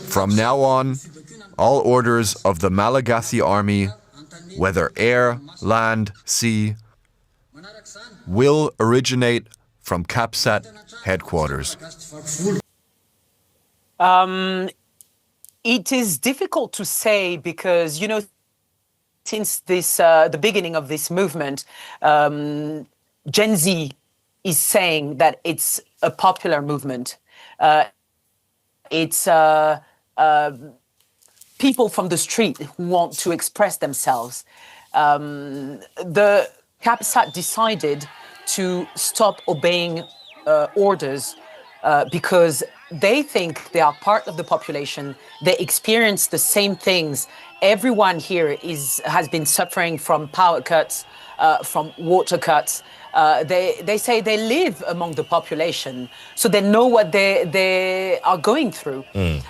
From now on, all orders of the Malagasy army, whether air, land, sea, will originate from CAPSAT headquarters. It is difficult to say because, since the beginning of this movement, Gen Z is saying that it's a popular movement. It's people from the street who want to express themselves. The CAPSAT decided to stop obeying orders because they think they are part of the population. They experience the same things. Everyone here has been suffering from power cuts, from water cuts. They say they live among the population, so they know what they are going through.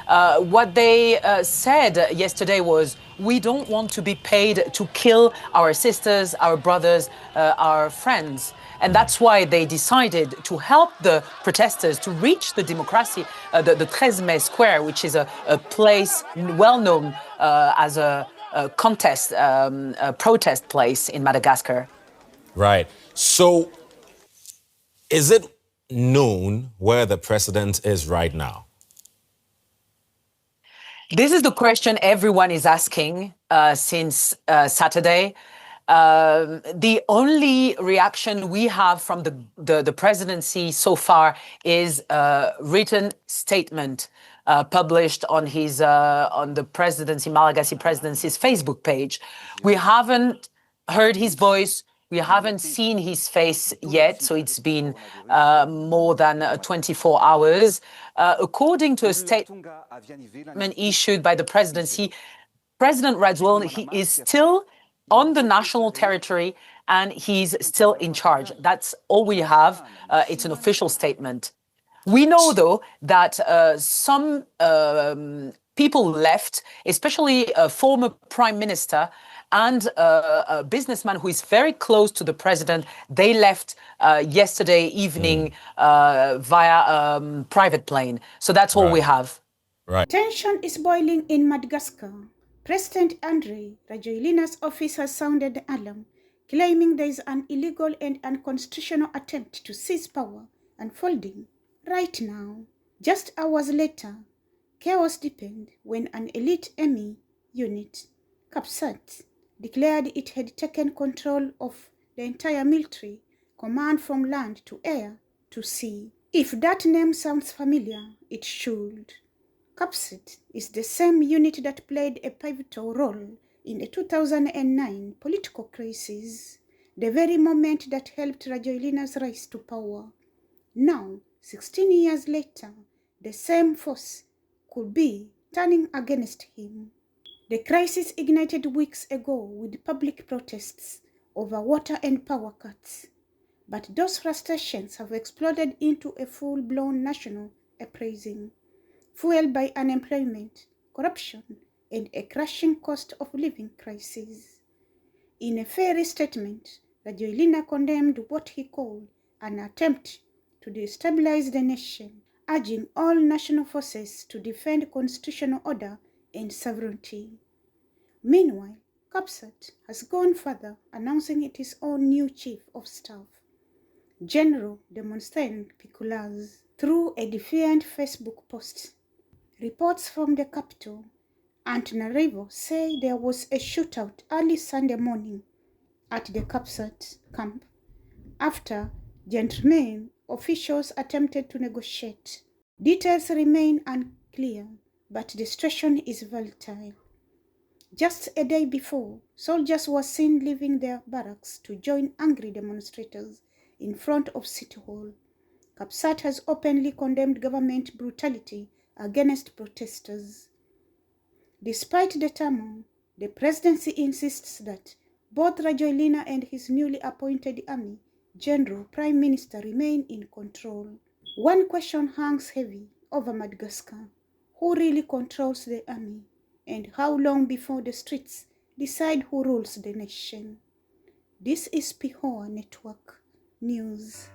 What they said yesterday was, we don't want to be paid to kill our sisters, our brothers, our friends. And that's why they decided to help the protesters to reach the democracy, the 13 Mai Square, which is a place well known as a contest, a protest place in Madagascar. Right. So is it known where the president is right now? This is the question everyone is asking since Saturday. The only reaction we have from the presidency so far is a written statement published on his on the Malagasy presidency's Facebook page. We haven't heard his voice. We haven't seen his face yet, so it's been more than 24 hours. According to a statement issued by the presidency, President Rajoelina, he is still on the national territory and he's still in charge. That's all we have. It's an official statement. We know, though, that some people left, especially a former prime minister and a businessman who is very close to the president. They left yesterday evening via private plane. So that's all we have. Right. Tension is boiling in Madagascar. President Andry Rajoelina's office has sounded the alarm, claiming there is an illegal and unconstitutional attempt to seize power unfolding right now. Just hours later, chaos deepened when an elite army unit, CAPSAT, declared it had taken control of the entire military command from land to air to sea. If that name sounds familiar, it should. CAPSAT is the same unit that played a pivotal role in the 2009 political crisis, the very moment that helped Rajoelina's rise to power. Now, 16 years later, the same force could be turning against him. The crisis ignited weeks ago with public protests over water and power cuts. But those frustrations have exploded into a full-blown national uprising, fueled by unemployment, corruption, and a crashing cost of living crisis. In a fiery statement, Rajoelina condemned what he called an attempt to destabilize the nation, urging all national forces to defend constitutional order and sovereignty. Meanwhile, CAPSAT has gone further, announcing its own new chief of staff, General Demosthenes Piculaz, through a defiant Facebook post. Reports from the capital, Antananarivo, say there was a shootout early Sunday morning at the CAPSAT camp after gentlemen officials attempted to negotiate. Details remain unclear, but the situation is volatile. Just a day before, soldiers were seen leaving their barracks to join angry demonstrators in front of City Hall. CAPSAT has openly condemned government brutality against protesters. Despite the turmoil, the presidency insists that both Rajoelina and his newly appointed army general prime minister remain in control. One question hangs heavy over Madagascar: who really controls the army, and how long before the streets decide who rules the nation? This is PIHOA Network News.